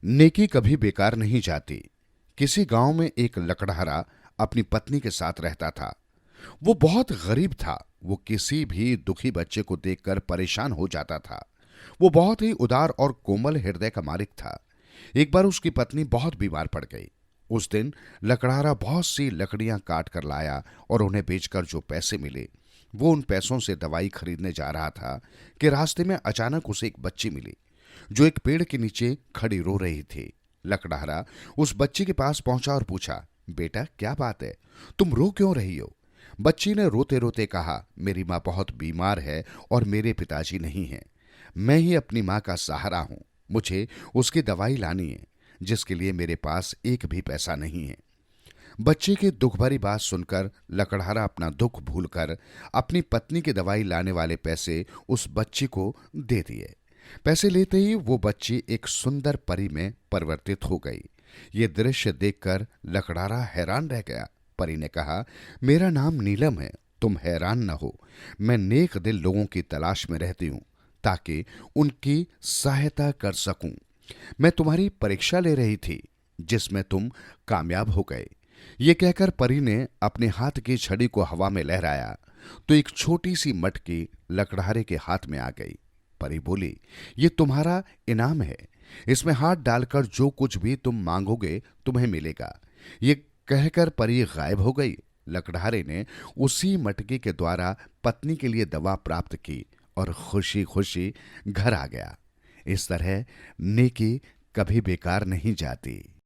नेकी कभी बेकार नहीं जाती। किसी गांव में एक लकड़हारा अपनी पत्नी के साथ रहता था। वो बहुत गरीब था। वो किसी भी दुखी बच्चे को देखकर परेशान हो जाता था। वो बहुत ही उदार और कोमल हृदय का मालिक था। एक बार उसकी पत्नी बहुत बीमार पड़ गई। उस दिन लकड़हारा बहुत सी लकड़ियां काट कर लाया और उन्हें बेचकर जो पैसे मिले, वो उन पैसों से दवाई खरीदने जा रहा था कि रास्ते में अचानक उसे एक बच्ची मिली जो एक पेड़ के नीचे खड़ी रो रही थी। लकड़हारा उस बच्ची के पास पहुंचा और पूछा, बेटा क्या बात है, तुम रो क्यों रही हो? बच्ची ने रोते रोते कहा, मेरी माँ बहुत बीमार है और मेरे पिताजी नहीं हैं। मैं ही अपनी माँ का सहारा हूं। मुझे उसकी दवाई लानी है, जिसके लिए मेरे पास एक भी पैसा नहीं है। बच्चे की दुख भरी बात सुनकर लकड़हारा अपना दुख भूलकर अपनी पत्नी की दवाई लाने वाले पैसे उस बच्ची को दे दिए। पैसे लेते ही वो बच्ची एक सुंदर परी में परिवर्तित हो गई। ये दृश्य देखकर लकड़हारा हैरान रह गया। परी ने कहा, मेरा नाम नीलम है, तुम हैरान न हो। मैं नेक दिल लोगों की तलाश में रहती हूं ताकि उनकी सहायता कर सकूं। मैं तुम्हारी परीक्षा ले रही थी जिसमें तुम कामयाब हो गए। ये कहकर परी ने अपने हाथ की छड़ी को हवा में लहराया तो एक छोटी सी मटकी लकड़हारे के हाथ में आ गई। परी बोली, ये तुम्हारा इनाम है। इसमें हाथ डालकर जो कुछ भी तुम मांगोगे तुम्हें मिलेगा। ये कहकर परी गायब हो गई। लकड़हारे ने उसी मटकी के द्वारा पत्नी के लिए दवा प्राप्त की और खुशी खुशी घर आ गया। इस तरह नेकी कभी बेकार नहीं जाती।